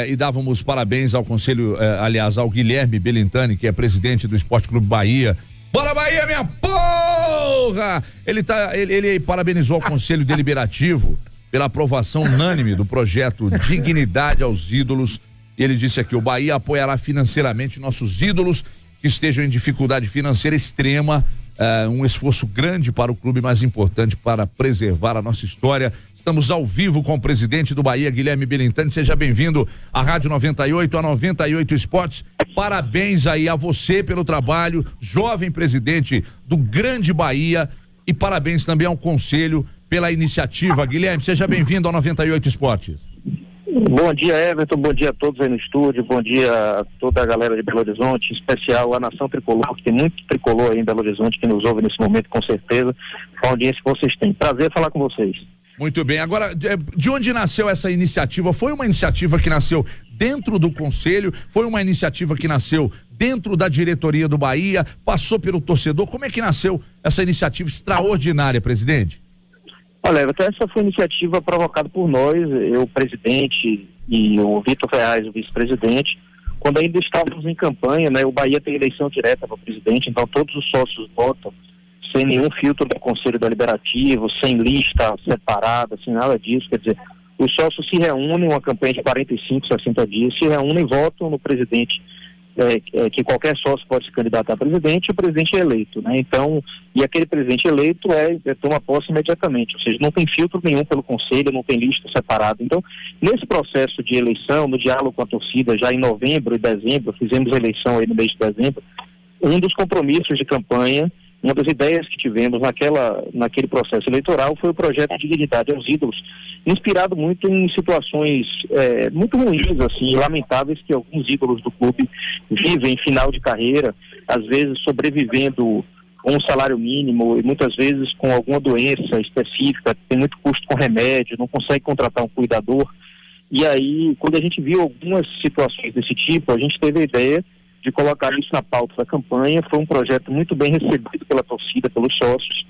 e dávamos parabéns ao conselho, aliás, ao Guilherme Belintani, que é presidente do Esporte Clube Bahia. Bora Bahia, minha porra! Ele parabenizou o Conselho Deliberativo pela aprovação unânime do projeto Dignidade aos Ídolos. Ele disse aqui: o Bahia apoiará financeiramente nossos ídolos que estejam em dificuldade financeira extrema, um esforço grande para o clube, mais importante para preservar a nossa história. Estamos ao vivo com o presidente do Bahia, Guilherme Belintani. Seja bem-vindo à Rádio 98, a 98 Esportes. Parabéns aí a você pelo trabalho, jovem presidente do Grande Bahia, e parabéns também ao Conselho pela iniciativa. Guilherme, seja bem-vindo ao 98 Esportes. Bom dia, Everton, bom dia a todos aí no estúdio, bom dia a toda a galera de Belo Horizonte, em especial a nação tricolor, que tem muito tricolor aí em Belo Horizonte que nos ouve nesse momento, com certeza, com a audiência que vocês têm. Prazer falar com vocês. Muito bem, agora, de onde nasceu essa iniciativa? Foi uma iniciativa que nasceu dentro do Conselho? Foi uma iniciativa que nasceu dentro da diretoria do Bahia? Passou pelo torcedor? Como é que nasceu essa iniciativa extraordinária, presidente? Olha, essa foi uma iniciativa provocada por nós, eu, presidente, e o Vitor Ferraz, o vice-presidente, quando ainda estávamos em campanha, né? O Bahia tem eleição direta para presidente, então todos os sócios votam sem nenhum filtro do Conselho Deliberativo, sem lista separada, sem nada disso. Quer dizer, os sócios se reúnem, uma campanha de 45, 60 dias, se reúnem e votam no presidente, que qualquer sócio pode se candidatar a presidente, e o presidente é eleito, né? Então, e aquele presidente eleito toma posse imediatamente, ou seja, não tem filtro nenhum pelo Conselho, não tem lista separada. Então, nesse processo de eleição, no diálogo com a torcida, já em novembro e dezembro, fizemos a eleição aí no mês de dezembro, um dos compromissos de campanha, uma das ideias que tivemos naquele processo eleitoral foi o projeto de Dignidade aos Ídolos, inspirado muito em situações muito ruins, assim, lamentáveis, que alguns ídolos do clube vivem em final de carreira, às vezes sobrevivendo com um salário mínimo e muitas vezes com alguma doença específica, tem muito custo com remédio, não consegue contratar um cuidador. E aí, quando a gente viu algumas situações desse tipo, a gente teve a ideia de colocar isso na pauta da campanha. Foi um projeto muito bem recebido pela torcida, pelos sócios,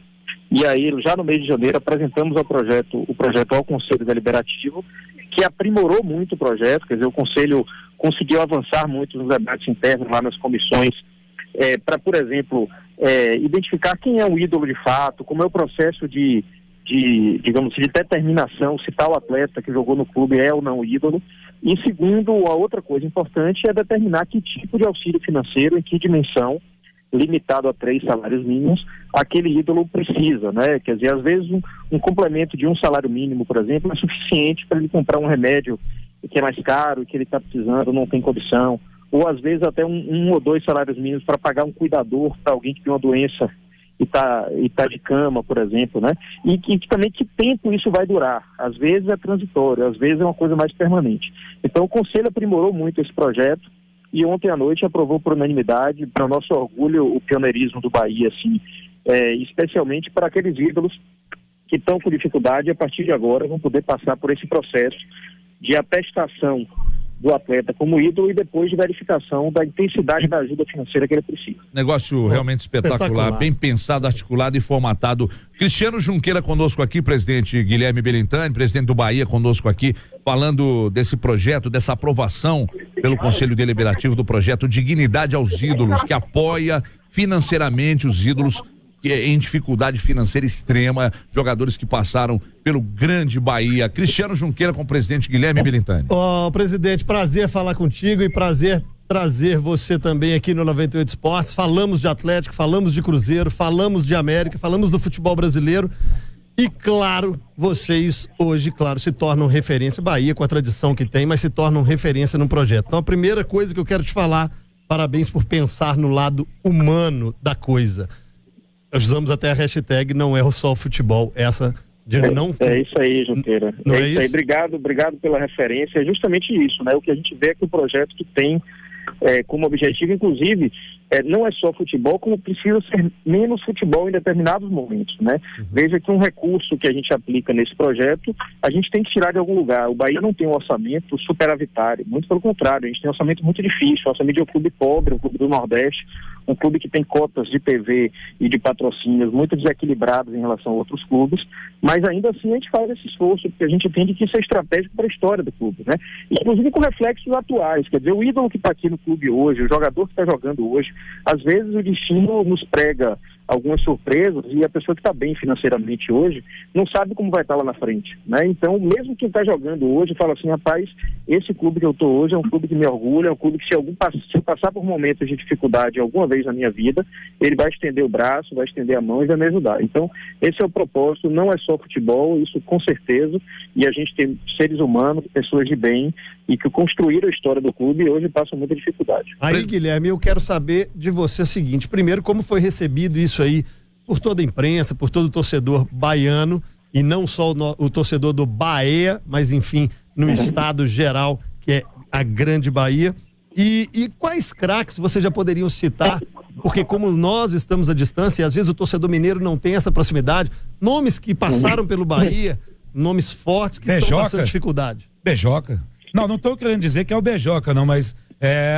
e aí já no mês de janeiro apresentamos o projeto ao Conselho Deliberativo, que aprimorou muito o projeto. Quer dizer, o Conselho conseguiu avançar muito nos debates internos lá nas comissões, para, por exemplo, identificar quem é o ídolo de fato, como é o processo de determinação, se tal atleta que jogou no clube é ou não ídolo. E segundo, a outra coisa importante é determinar que tipo de auxílio financeiro, em que dimensão, limitado a 3 salários mínimos, aquele ídolo precisa, né? Quer dizer, às vezes um complemento de um salário mínimo, por exemplo, é suficiente para ele comprar um remédio que é mais caro, que ele está precisando, não tem condição, ou às vezes até um ou 2 salários mínimos para pagar um cuidador para alguém que tem uma doença e tá de cama, por exemplo, né? E também que tempo isso vai durar. Às vezes é transitório, às vezes é uma coisa mais permanente. Então o Conselho aprimorou muito esse projeto e ontem à noite aprovou por unanimidade, para o nosso orgulho, o pioneirismo do Bahia, assim, especialmente para aqueles ídolos que estão com dificuldade e a partir de agora vão poder passar por esse processo de atestação do atleta como ídolo e depois de verificação da intensidade da ajuda financeira que ele precisa. Negócio realmente espetacular, bem pensado, articulado e formatado. Cristiano Junqueira conosco aqui, presidente Guilherme Belintani, presidente do Bahia conosco aqui, falando desse projeto, dessa aprovação pelo Conselho Deliberativo do projeto Dignidade aos Ídolos, que apoia financeiramente os ídolos em dificuldade financeira extrema, jogadores que passaram pelo Grande Bahia. Cristiano Junqueira com o presidente Guilherme Belintani. Presidente, prazer falar contigo e prazer trazer você também aqui no 98 Esportes. Falamos de Atlético, falamos de Cruzeiro, falamos de América, falamos do futebol brasileiro e, claro, vocês hoje, claro, se tornam referência, Bahia com a tradição que tem, mas se tornam referência no projeto. Então, a primeira coisa que eu quero te falar, parabéns por pensar no lado humano da coisa. Nós usamos até a hashtag não é só o futebol, essa de não... É isso aí, Junqueira. Não é isso aí, obrigado pela referência. É justamente isso, né? O que a gente vê é que o projeto que tem como objetivo, inclusive, não é só futebol, como precisa ser menos futebol em determinados momentos, né? Veja que um recurso que a gente aplica nesse projeto, a gente tem que tirar de algum lugar. O Bahia não tem um orçamento superavitário, muito pelo contrário, a gente tem um orçamento muito difícil, um orçamento de um clube pobre, um clube do Nordeste, um clube que tem cotas de TV e de patrocínios muito desequilibradas em relação a outros clubes, mas ainda assim a gente faz esse esforço, porque a gente entende que isso é estratégico para a história do clube, né? Inclusive com reflexos atuais, quer dizer, o ídolo que está aqui no clube hoje, o jogador que está jogando hoje, às vezes o destino nos prega algumas surpresas e a pessoa que está bem financeiramente hoje não sabe como vai estar lá na frente, né? Então, mesmo quem está jogando hoje fala assim, rapaz, esse clube que eu estou hoje é um clube que me orgulha, é um clube que se eu passar por momentos de dificuldade alguma vez na minha vida, ele vai estender o braço, vai estender a mão e vai me ajudar. Então, esse é o propósito, não é só futebol, isso com certeza, e a gente tem seres humanos, pessoas de bem, e que construíram a história do clube e hoje passam muita dificuldade. Aí, Guilherme, eu quero saber de você o seguinte, primeiro, como foi recebido isso aí por toda a imprensa, por todo o torcedor baiano, e não só o torcedor do Bahia, mas enfim, no estado geral, que é a Grande Bahia. E quais craques você já poderiam citar? Porque como nós estamos à distância, e às vezes o torcedor mineiro não tem essa proximidade, nomes que passaram pelo Bahia, nomes fortes que estão passando dificuldade. Bejoca. Não estou querendo dizer que é o Bejoca, não, mas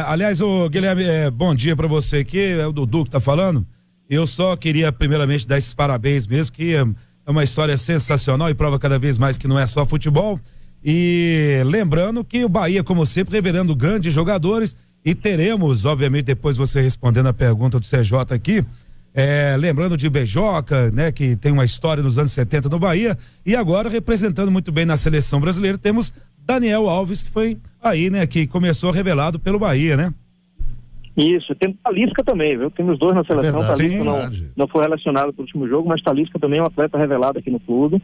aliás, o Guilherme, bom dia para você aqui, é o Dudu que tá falando. Eu só queria primeiramente dar esses parabéns mesmo, que é uma história sensacional e prova cada vez mais que não é só futebol. E lembrando que o Bahia, como sempre, revelando grandes jogadores, e teremos, obviamente, depois você respondendo a pergunta do CJ aqui, lembrando de Bejoca, né, que tem uma história nos anos 70 no Bahia, e agora representando muito bem na seleção brasileira, temos Daniel Alves, que foi aí, né, que começou revelado pelo Bahia, né? Isso, tem Talisca também, viu? Temos dois na seleção, Talisca não foi relacionado para o último jogo, mas Talisca também é um atleta revelado aqui no clube.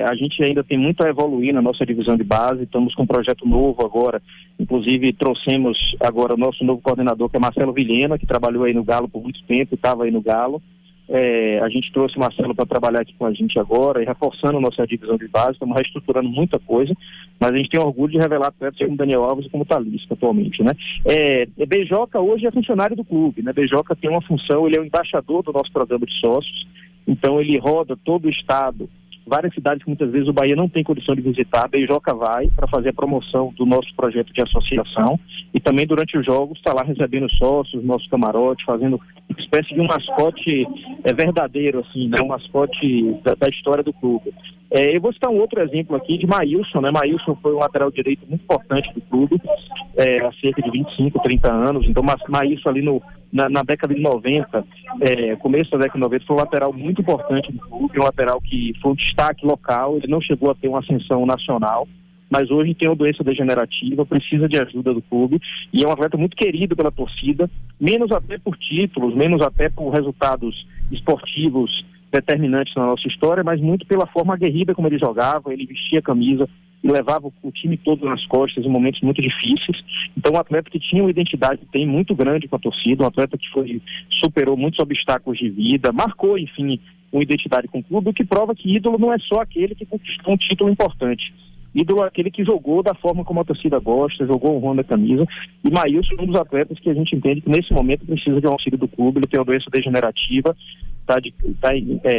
A gente ainda tem muito a evoluir na nossa divisão de base, estamos com um projeto novo agora, inclusive trouxemos agora o nosso novo coordenador, que é Marcelo Vilhena, que trabalhou aí no Galo por muito tempo, estava aí no Galo. A gente trouxe o Marcelo para trabalhar aqui com a gente agora e reforçando a nossa divisão de base, estamos reestruturando muita coisa, mas a gente tem orgulho de revelar atletas como Daniel Alves e como Talisca atualmente, né? Bejoca hoje é funcionário do clube, né? Bejoca tem uma função, ele é o embaixador do nosso programa de sócios, então ele roda todo o estado, várias cidades que muitas vezes o Bahia não tem condição de visitar, Bejoca vai para fazer a promoção do nosso projeto de associação e também durante os jogos está lá recebendo sócios, nosso camarote, fazendo uma espécie de um mascote verdadeiro, assim, né? Um mascote da história do clube. Eu vou citar um outro exemplo aqui de Maílson, né? Maílson foi um lateral direito muito importante do clube, há cerca de 25, 30 anos, então Maílson ali na década de 90, começo da década de 90, foi um lateral muito importante do clube, um lateral que foi um destaque local, ele não chegou a ter uma ascensão nacional, mas hoje tem uma doença degenerativa, precisa de ajuda do clube, e é um atleta muito querido pela torcida, menos até por títulos, menos até por resultados esportivos determinantes na nossa história, mas muito pela forma aguerrida como ele jogava, ele vestia a camisa e levava o time todo nas costas em momentos muito difíceis. Então, um atleta que tinha uma identidade, tem muito grande com a torcida, um atleta que superou muitos obstáculos de vida, marcou, enfim, uma identidade com o clube, o que prova que ídolo não é só aquele que conquistou um título importante. Ídolo é aquele que jogou da forma como a torcida gosta, jogou honrando a camisa, e Maílson é um dos atletas que a gente entende que nesse momento precisa de um auxílio do clube, ele tem uma doença degenerativa, está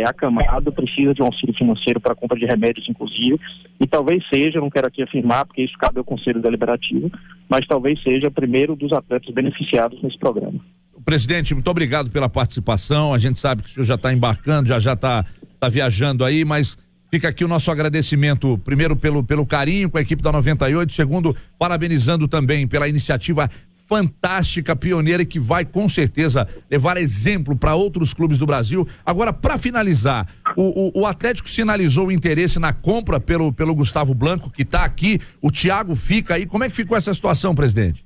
acamado, precisa de um auxílio financeiro para compra de remédios, inclusive, e talvez seja, não quero aqui afirmar, porque isso cabe ao Conselho Deliberativo, mas talvez seja o primeiro dos atletas beneficiados nesse programa. Presidente, muito obrigado pela participação, a gente sabe que o senhor já está embarcando, já está viajando aí, mas fica aqui o nosso agradecimento, primeiro pelo carinho com a equipe da 98, segundo, parabenizando também pela iniciativa fantástica, pioneira e que vai com certeza levar exemplo para outros clubes do Brasil. Agora, para finalizar, o Atlético sinalizou o interesse na compra pelo Gustavo Blanco, que está aqui, o Thiago fica aí. Como é que ficou essa situação, presidente?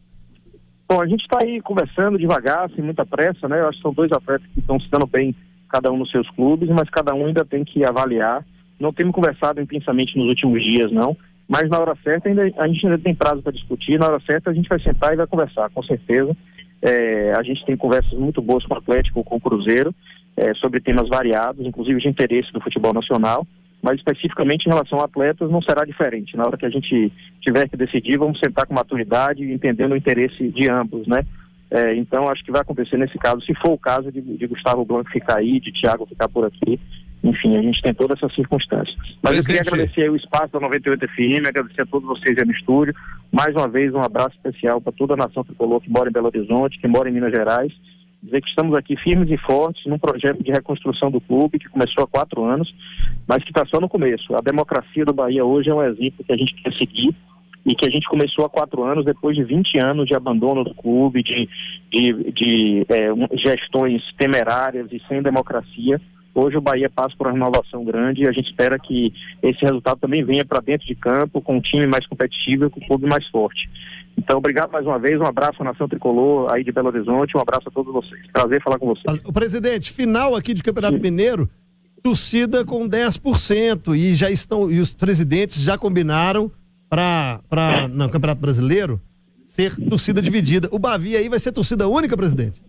Bom, a gente está aí conversando devagar, sem muita pressa, né? Eu acho que são dois atletas que estão se dando bem, cada um nos seus clubes, mas cada um ainda tem que avaliar. Não temos conversado intensamente nos últimos dias, não. Mas na hora certa a gente ainda tem prazo para discutir, na hora certa a gente vai sentar e vai conversar, com certeza. A gente tem conversas muito boas com o Atlético, com o Cruzeiro, sobre temas variados, inclusive de interesse do futebol nacional, mas especificamente em relação a atletas não será diferente. Na hora que a gente tiver que decidir, vamos sentar com maturidade, entendendo o interesse de ambos, né? Então acho que vai acontecer nesse caso, se for o caso de Gustavo Blanco ficar aí, de Thiago ficar por aqui. Enfim, a gente tem todas essas circunstâncias. Mas eu queria agradecer o espaço da 98 FM, agradecer a todos vocês aí no estúdio. Mais uma vez, um abraço especial para toda a nação tricolor que mora em Belo Horizonte, que mora em Minas Gerais. Dizer que estamos aqui firmes e fortes num projeto de reconstrução do clube que começou há 4 anos, mas que está só no começo. A democracia do Bahia hoje é um exemplo que a gente quer seguir e que a gente começou há 4 anos, depois de 20 anos de abandono do clube, de gestões temerárias e sem democracia. Hoje o Bahia passa por uma renovação grande e a gente espera que esse resultado também venha para dentro de campo, com um time mais competitivo e com um clube mais forte. Então, obrigado mais uma vez, um abraço à nação tricolor aí de Belo Horizonte, um abraço a todos vocês. Prazer falar com vocês. O presidente, final aqui de Campeonato Mineiro, torcida com 10% e os presidentes já combinaram no Campeonato Brasileiro ser torcida dividida. O Bavi aí vai ser torcida única, presidente?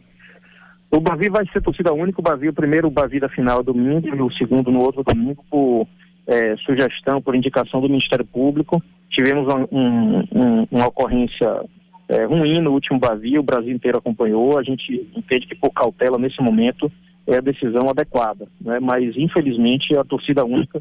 O Bavi vai ser torcida única, o primeiro Bavi da final é domingo e o segundo no outro domingo por sugestão, por indicação do Ministério Público. Tivemos uma ocorrência ruim no último Bavi, o Brasil inteiro acompanhou, a gente entende que por cautela nesse momento é a decisão adequada, né? Mas infelizmente a torcida única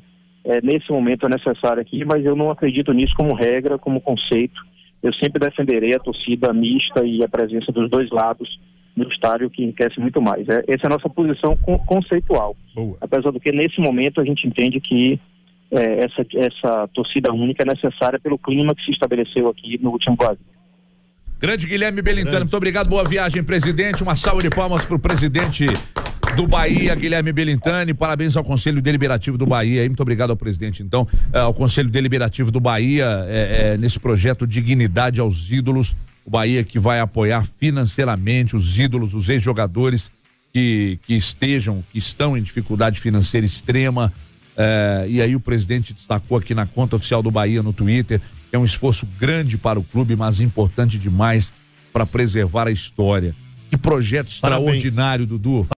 nesse momento é necessária aqui, mas eu não acredito nisso como regra, como conceito. Eu sempre defenderei a torcida mista e a presença dos dois lados no estádio, que enriquece muito mais. Essa é a nossa posição conceitual. Boa. Apesar do que nesse momento a gente entende que essa torcida única é necessária pelo clima que se estabeleceu aqui no último quadro. Grande Guilherme Belintani, muito obrigado, boa viagem, presidente. Uma salva de palmas para o presidente do Bahia, Guilherme Belintani. Parabéns ao Conselho Deliberativo do Bahia. Muito obrigado ao presidente, então, ao Conselho Deliberativo do Bahia, nesse projeto Dignidade aos Ídolos. O Bahia que vai apoiar financeiramente os ídolos, os ex-jogadores que estão em dificuldade financeira extrema. E aí o presidente destacou aqui na conta oficial do Bahia no Twitter que é um esforço grande para o clube, mas importante demais para preservar a história. Que projeto extraordinário, Dudu.